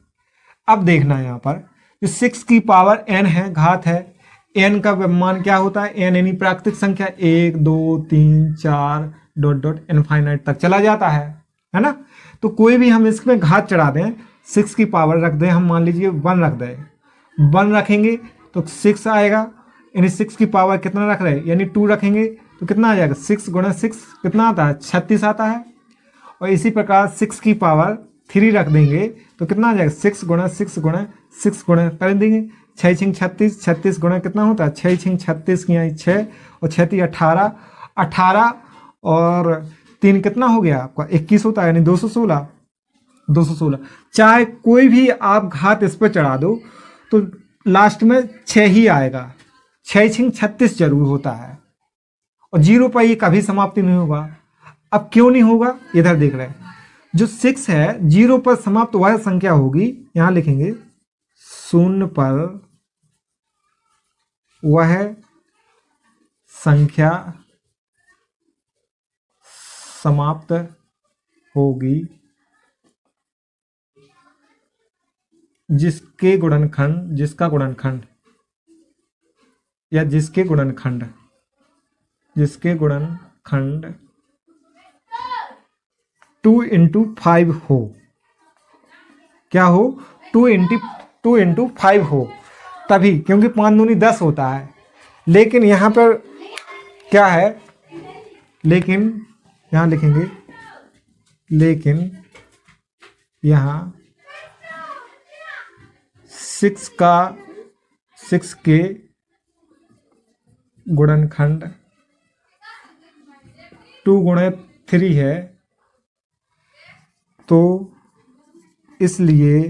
अब देखना है यहाँ पर जो 6 की पावर n है, घात है, n का मान क्या होता है, n यानी प्राकृतिक संख्या 1 2 3 4 डॉट डॉट इनफाइनाइट तक चला जाता है ना। तो कोई भी हम इसमें घात चढ़ा दें, 6 की पावर रख दें, हम मान लीजिए 1 रख दें, 1 रखेंगे तो 6 आएगा, यानी 6 की पावर कितना रख रहे हैं, यानी 2 रखेंगे तो कितना आ जाएगा, 6 × 6 कितना आता है 36 आता है। और इसी प्रकार 6 की पावर 3 रख देंगे तो कितना आ जाएगा, 6 × 6 × 6 गुणा कर देंगे, 6 × 36, 36 गुणा कितना होता है 6 × 36 की यहाँ 6 और 6 × 18, 18 और 3 कितना हो गया आपका 21 होता है, यानी 216, 216। चाहे कोई भी आप घात इस पर चढ़ा दो तो लास्ट में 6 ही आएगा, 6 × 36 जरूर होता है, और 0 पर ये कभी समाप्ति नहीं होगा। अब क्यों नहीं होगा, इधर देख रहे हैं, जो 6 है 0 पर समाप्त वह संख्या होगी, यहां लिखेंगे 0 पर वह संख्या समाप्त होगी जिसके गुणनखंड, जिसका गुणनखंड या जिसके गुणनखंड, जिसके गुणनखंड 2 × 5 हो, क्या हो, 2 × 5 हो, तभी, क्योंकि 5 दूनी 10 होता है। लेकिन यहाँ पर क्या है, लेकिन यहाँ लिखेंगे, लेकिन यहाँ 6 के गुणनखंड 2 × 3 है, तो इसलिए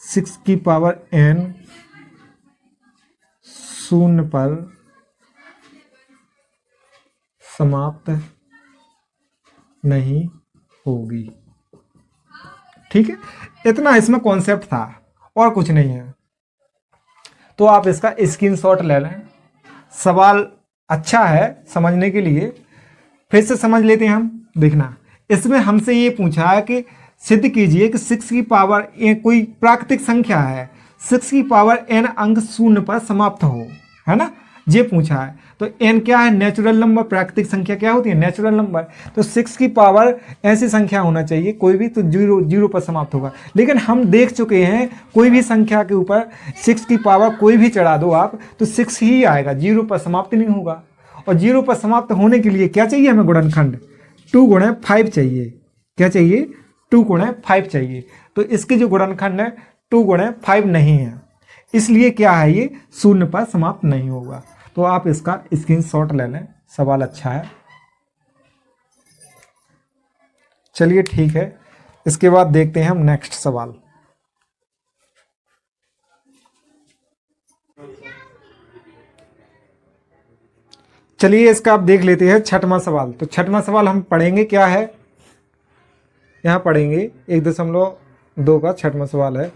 6 की पावर n 0 पर समाप्त नहीं होगी। ठीक है, इतना इसमें कॉन्सेप्ट था और कुछ नहीं है। तो आप इसका स्क्रीनशॉट ले लें। सवाल अच्छा है समझने के लिए, फिर से समझ लेते हैं हम। देखना, इसमें हमसे ये पूछा है कि सिद्ध कीजिए कि 6 की पावर कोई प्राकृतिक संख्या है, 6 की पावर n अंक 0 पर समाप्त हो, है ना, ये पूछा है। तो n क्या है, नेचुरल नंबर। प्राकृतिक संख्या क्या होती है, नेचुरल नंबर। तो 6 की पावर ऐसी संख्या होना चाहिए कोई भी, तो 0 पर समाप्त होगा। लेकिन हम देख चुके हैं कोई भी संख्या के ऊपर 6 की पावर कोई भी चढ़ा दो आप, तो 6 ही आएगा, 0 पर समाप्त नहीं होगा। और 0 पर समाप्त होने के लिए क्या चाहिए हमें, गुणनखंड 2 × 5 चाहिए। क्या चाहिए, 2 × 5 चाहिए। तो इसके जो गुणनखंड है 2 × 5 नहीं है, इसलिए क्या है, ये 0 पर समाप्त नहीं होगा। तो आप इसका स्क्रीनशॉट ले लें। सवाल अच्छा है। चलिए ठीक है, इसके बाद देखते हैं हम नेक्स्ट सवाल। चलिए इसका आप देख लेते हैं 6वां सवाल। तो 6वां सवाल हम पढ़ेंगे, क्या है, यहाँ पढ़ेंगे 1.2 का 6वां सवाल है।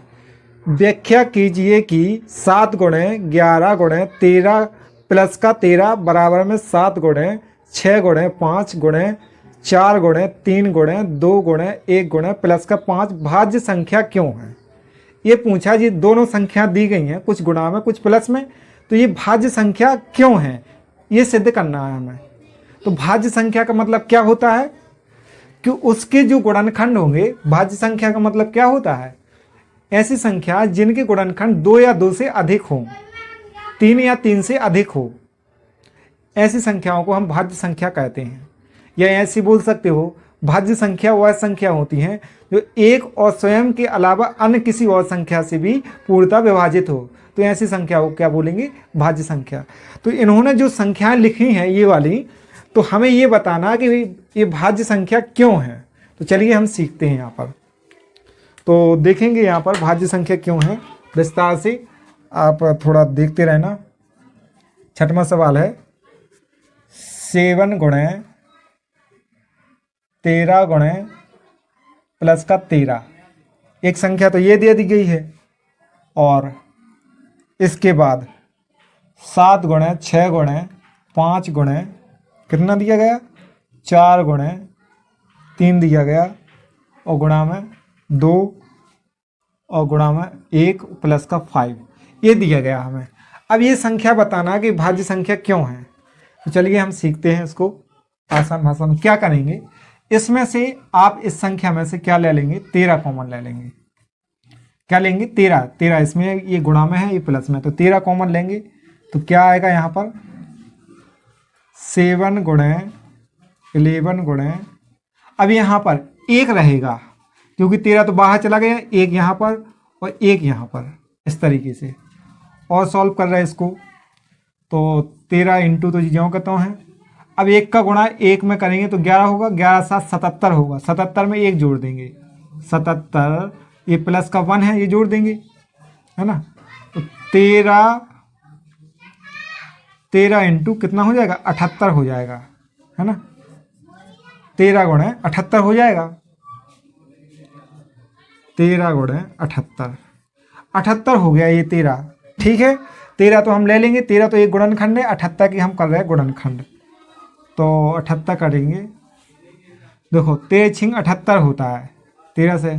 व्याख्या कीजिए कि 7 × 11 × 13 प्लस का 13 बराबर में 7 × 6 × 5 × 4 × 3 × 2 × 1 × प्लस का 5 भाज्य संख्या क्यों है। ये पूछा जी, दोनों संख्या दी गई हैं, कुछ गुणा में कुछ प्लस में, तो ये भाज्य संख्या क्यों है, ये सिद्ध करना है हमें। तो भाज्य संख्या का मतलब क्या होता है कि उसके जो गुणनखंड होंगे, भाज्य संख्या का मतलब क्या होता है, ऐसी संख्या जिनके गुणनखंड 2 या 2 से अधिक हो, 3 या 3 से अधिक हो, ऐसी संख्याओं को हम भाज्य संख्या कहते हैं। या ऐसी बोल सकते हो, भाज्य संख्या वह संख्या होती हैं जो एक और स्वयं के अलावा अन्य किसी और संख्या से भी पूर्णतः विभाजित हो, तो ऐसी संख्या को क्या बोलेंगे, भाज्य संख्या। तो इन्होंने जो संख्याएं लिखी हैं ये वाली, तो हमें ये बताना कि ये भाज्य संख्या क्यों है। तो चलिए हम सीखते हैं यहाँ पर। तो देखेंगे यहाँ पर भाज्य संख्या क्यों है विस्तार से, आप थोड़ा देखते रहना। 6वां सवाल है, 7 × 13 × प्लस का 13, एक संख्या तो ये दे दी गई है, और इसके बाद 7 × 6 × 5 × कितना दिया गया, 4 × 3 दिया गया, और गुणा में 2 और गुणा में 1 प्लस का 5, ये दिया गया हमें। अब ये संख्या बताना कि भाज्य संख्या क्यों है। तो चलिए हम सीखते हैं इसको आसान भाषा में। क्या करेंगे, इसमें से आप इस संख्या में से क्या ले लेंगे, 13 कॉमन ले लेंगे। क्या लेंगे, 13 इसमें ये गुणा में है, ये प्लस में, तो 13 कॉमन लेंगे। तो क्या आएगा यहाँ पर, 7 × 11 × अब यहाँ पर 1 रहेगा क्योंकि 13 तो बाहर चला गया, 1 यहाँ पर और 1 यहाँ पर, इस तरीके से। और सॉल्व कर रहे हैं इसको, तो 13 × तो ज्यों का त्यों है। अब 1 का गुणा 1 में करेंगे तो 11 होगा, 11 7 77 होगा, 77 में 1 जोड़ देंगे, 77, ये प्लस का 1 है, ये जोड़ देंगे, है ना। तो 13 × कितना हो जाएगा, 78 हो जाएगा, है ना। 13 × 78 हो जाएगा, 13 × 78, 78 हो गया ये 13। ठीक है, 13 तो हम ले लेंगे, 13 तो एक गुणनखंड है, 78 की हम कर रहे हैं गुणनखंड, तो 78 करेंगे। देखो 13 × 78 होता है 13 से,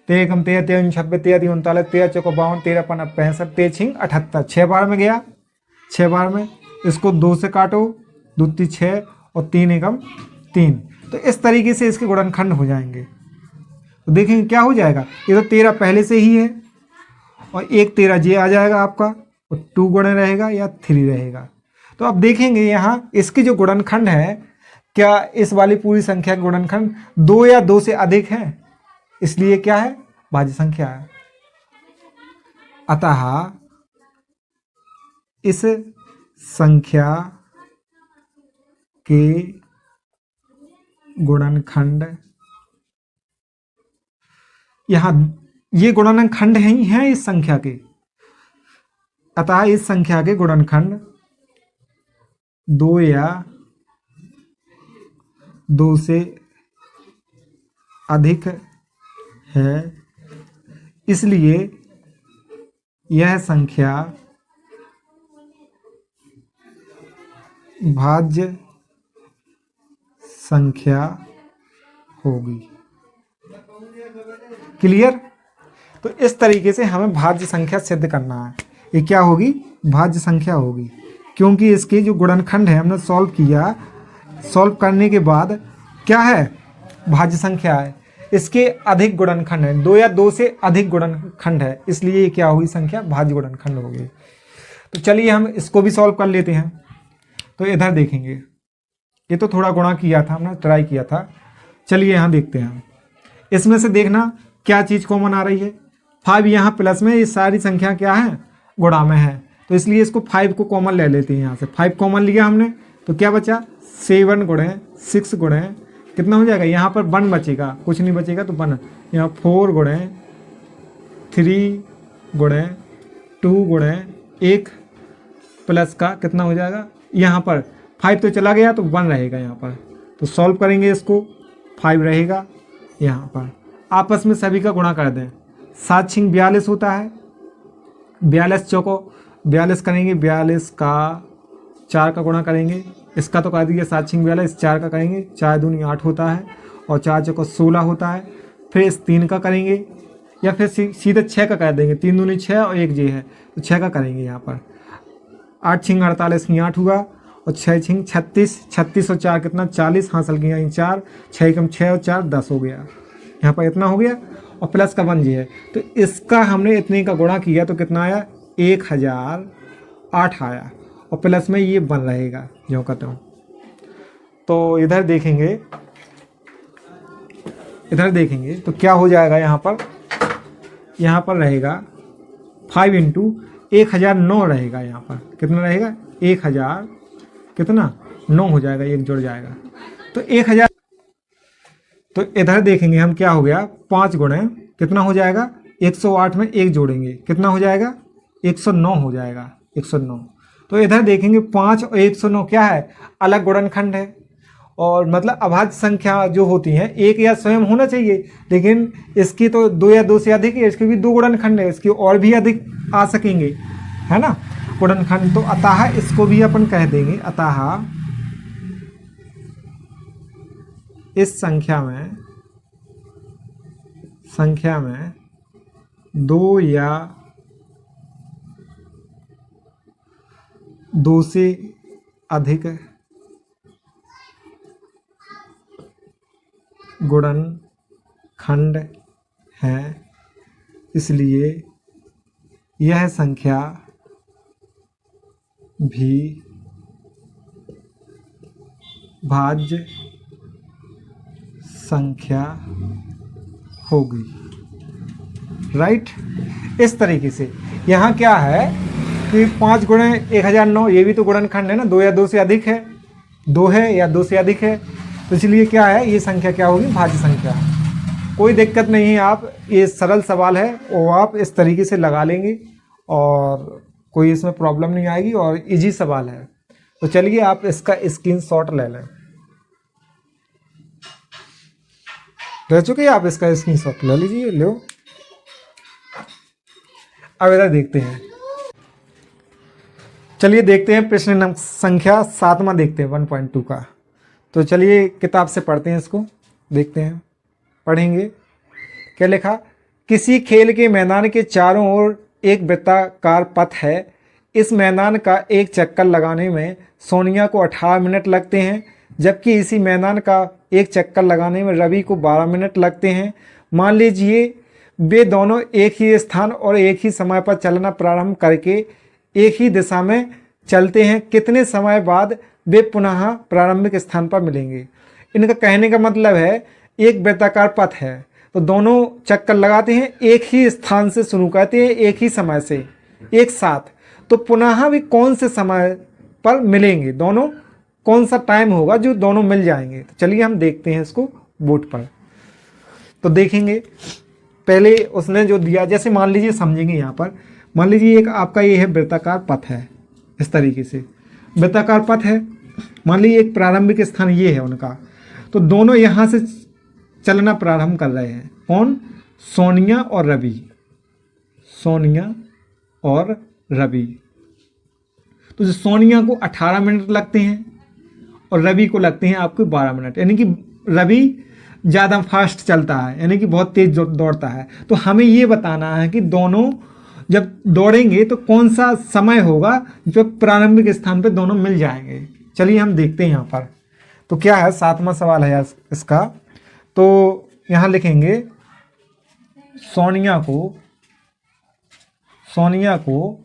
13 एकम 13, 13 26, 13 39, 13 चौको 52, 13 पन 65, 13 छिंग 78, 6 बार में गया, 6 बार में। इसको 2 से काटो, 2 × 6 और 3 एकम 3। तो इस तरीके से इसके गुणनखंड हो जाएंगे। तो देखेंगे क्या हो जाएगा, ये तो 13 पहले से ही है और एक 13 ये आ जाएगा आपका, और 2 गुणे रहेगा या 3 रहेगा। तो अब देखेंगे यहाँ इसकी जो गुणनखंड है, क्या इस वाली पूरी संख्या का गुणनखंड 2 या 2 से अधिक है, इसलिए क्या है, भाज्य संख्या है। अतः इस संख्या के गुणनखंड, यहां ये गुणनखंड ही हैं इस संख्या के, अतः इस संख्या के गुणनखंड 2 या 2 से अधिक है, इसलिए यह संख्या भाज्य संख्या होगी। क्लियर। तो इस तरीके से हमें भाज्य संख्या सिद्ध करना है। ये क्या होगी, भाज्य संख्या होगी, क्योंकि इसके जो गुणनखंड है हमने सॉल्व किया, सॉल्व करने के बाद क्या है, भाज्य संख्या है, इसके अधिक गुणनखंड है, 2 या 2 से अधिक गुणनखंड है, इसलिए ये क्या होगी, संख्या भाज्य गुणनखंड होगी। तो चलिए हम इसको भी सॉल्व कर लेते हैं। तो इधर देखेंगे, ये तो थोड़ा गुणा किया था हमने, ट्राई किया था। चलिए यहाँ देखते हैं, इसमें से देखना क्या चीज़ कॉमन आ रही है। 5 यहाँ प्लस में, ये सारी संख्या क्या है, गुणा में है, तो इसलिए इसको 5 को कॉमन ले लेते हैं। यहाँ से 5 कॉमन लिया हमने, तो क्या बचा, 7 गुणे 6 गुणे कितना हो जाएगा, यहाँ पर 1 बचेगा, कुछ नहीं बचेगा तो 1, यहाँ 4 गुणे 3 गुणे 2 गुणे 1 प्लस का कितना हो जाएगा, यहाँ पर 5 तो चला गया तो 1 रहेगा यहाँ पर। तो सॉल्व करेंगे इसको, 5 रहेगा यहाँ पर, आपस में सभी का गुणा कर दें। 7 छिंग 42 होता है, 42 चौको 42 करेंगे, 42 का 4 का गुणा करेंगे, इसका तो कर दिया 7 छिंग 42, 4 का करेंगे, 4 दूनी 8 होता है और 4 चौको 16 होता है। फिर इस 3 का करेंगे या फिर सीधे 6 का कर देंगे, 3 दूनी 6 और 1 जे है तो 6 का करेंगे यहाँ पर। 8 छिंग 48 में 8 हुआ और 6 छिंग 36, 36 और 4 कितना 40 हासिल किया, 4 6 एकम 6 और 4 10 हो गया, यहाँ पर इतना हो गया और प्लस का 1 जी है, तो इसका हमने इतने का गुणा किया तो कितना आया, 1008 आया और प्लस में ये 1 रहेगा जो कहते हूँ। तो इधर देखेंगे तो क्या हो जाएगा, यहाँ पर रहेगा 5 इंटू 1009 रहेगा, यहाँ पर कितना रहेगा, 1000 कितना 9 हो जाएगा, 1 जुड़ जाएगा तो 1000। तो इधर देखेंगे हम क्या हो गया, 5 गुणे कितना हो जाएगा, 108 में 1 जोड़ेंगे कितना हो जाएगा, 109 हो जाएगा, 109। तो इधर देखेंगे 5 और 109 क्या है, अलग गुणनखंड है, और मतलब अभाज्य संख्या जो होती हैं एक या स्वयं होना चाहिए, लेकिन इसकी तो 2 या 2 से अधिक है, इसके भी 2 गुणनखंड है, इसकी और भी अधिक आ सकेंगे, है ना गुणनखंड। तो अतः इसको भी अपन कह देंगे, अतः इस संख्या में 2 या 2 से अधिक गुणनखंड है, इसलिए यह संख्या भी भाज्य संख्या होगी। राइट। इस तरीके से यहाँ क्या है कि 5 गुणे 1009 ये भी तो गुणनखंड है ना, 2 या 2 से अधिक है, 2 है या 2 से अधिक है, तो इसलिए क्या है, ये संख्या क्या होगी, भाज्य संख्या। कोई दिक्कत नहीं है, आप ये सरल सवाल है वो आप इस तरीके से लगा लेंगे और कोई इसमें प्रॉब्लम नहीं आएगी और इजी सवाल है। तो चलिए आप इसका स्क्रीनशॉट ले लें, रह चुके आप इसका स्क्रीनशॉट ले लीजिए, लो। अब इधर देखते हैं, चलिए देखते हैं प्रश्न नंबर संख्या 7वां देखते हैं 1.2 का। तो चलिए किताब से पढ़ते हैं, इसको देखते हैं, पढ़ेंगे क्या लिखा किसी खेल के मैदान के चारों ओर एक वृत्ताकार पथ है। इस मैदान का एक चक्कर लगाने में सोनिया को 18 मिनट लगते हैं, जबकि इसी मैदान का एक चक्कर लगाने में रवि को 12 मिनट लगते हैं। मान लीजिए वे दोनों एक ही स्थान और एक ही समय पर चलना प्रारंभ करके एक ही दिशा में चलते हैं। कितने समय बाद वे पुनः प्रारंभिक स्थान पर मिलेंगे। इनका कहने का मतलब है एक वृत्ताकार पथ है तो दोनों चक्कर लगाते हैं, एक ही स्थान से शुरू करते हैं, एक ही समय से एक साथ, तो पुनः भी कौन से समय पर मिलेंगे, दोनों कौन सा टाइम होगा जो दोनों मिल जाएंगे। तो चलिए हम देखते हैं इसको बोर्ड पर। तो देखेंगे पहले उसने जो दिया, जैसे मान लीजिए समझेंगे यहाँ पर, मान लीजिए एक आपका ये है वृत्ताकार पथ है, इस तरीके से वृत्ताकार पथ है। मान लीजिए एक प्रारंभिक स्थान ये है उनका, तो दोनों यहाँ से चलना प्रारंभ कर रहे हैं। कौन? सोनिया और रवि। सोनिया और रवि। तो जो सोनिया को 18 मिनट लगते हैं और रवि को लगते हैं आपको 12 मिनट, यानी कि रवि ज़्यादा फास्ट चलता है, यानी कि बहुत तेज दौड़ता है। तो हमें ये बताना है कि दोनों जब दौड़ेंगे तो कौन सा समय होगा जब प्रारंभिक स्थान पे दोनों मिल जाएंगे। चलिए हम देखते हैं यहाँ पर। तो क्या है, 7वां सवाल है इसका। तो यहाँ लिखेंगे सोनिया को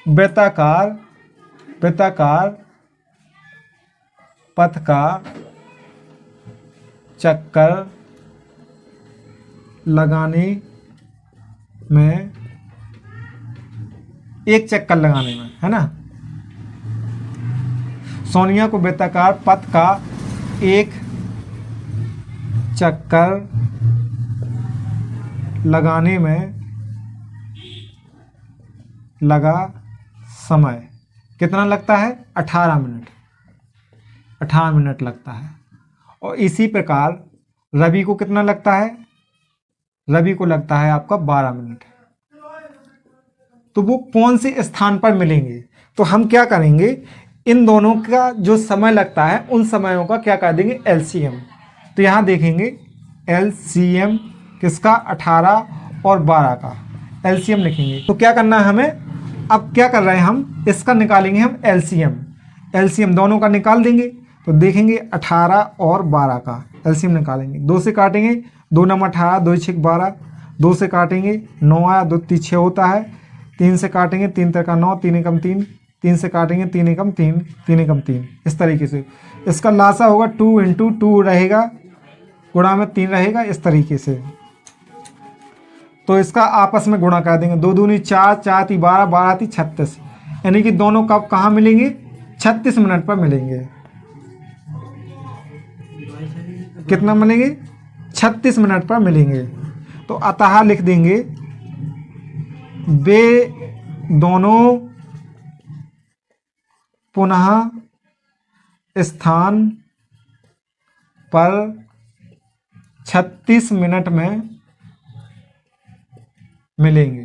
वृत्ताकार पथ का चक्कर लगाने में, एक चक्कर लगाने में, है ना, सोनिया को वृत्ताकार पथ का एक चक्कर लगाने में लगा समय कितना लगता है? 18 मिनट। 18 मिनट लगता है। और इसी प्रकार रवि को कितना लगता है? रवि को लगता है आपका 12 मिनट। तो वो कौन से स्थान पर मिलेंगे? तो हम क्या करेंगे, इन दोनों का जो समय लगता है उन समयों का क्या कर देंगे, एलसीएम। तो यहाँ देखेंगे एलसीएम किसका? 18 और 12 का एलसीएम लिखेंगे। तो क्या करना है हमें, अब क्या कर रहे हैं हम, इसका निकालेंगे हम एलसीएम दोनों का निकाल देंगे। तो देखेंगे 18 और 12 का एलसीएम निकालेंगे। 2 से काटेंगे, 2 नम 18, 2 6 12, 2 से काटेंगे 9 आया, 2 3 6 होता है। 3 से काटेंगे 3 3 9, 3 एकम 3, 3 से काटेंगे 3 एकम 3, 3 एकम 3, इस तरीके से। इसका लासा होगा 2 × 2 रहेगा, गुणा में 3 रहेगा, इस तरीके से। तो इसका आपस में गुणा कर देंगे, 2 दूनी 4, 4 × 12, 12 × 36, यानी कि दोनों कब कहाँ मिलेंगे? 36 मिनट पर मिलेंगे। कितना मिलेंगे? 36 मिनट पर मिलेंगे। तो अतः लिख देंगे वे दोनों पुनः स्थान पर 36 मिनट में मिलेंगे।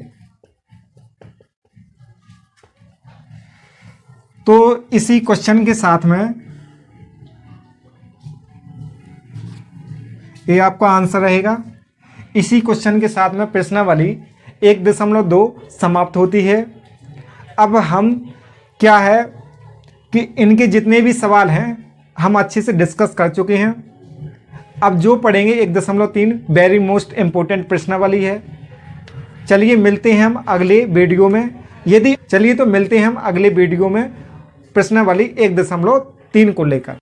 तो इसी क्वेश्चन के साथ में ये आपका आंसर रहेगा। इसी क्वेश्चन के साथ में प्रश्नावली 1.2 समाप्त होती है। अब हम क्या है कि इनके जितने भी सवाल हैं हम अच्छे से डिस्कस कर चुके हैं। अब जो पढ़ेंगे 1.3 वेरी मोस्ट इम्पोर्टेंट प्रश्नावली है। चलिए मिलते हैं हम अगले वीडियो में। मिलते हैं हम अगले वीडियो में प्रश्नावली 1.3 को लेकर।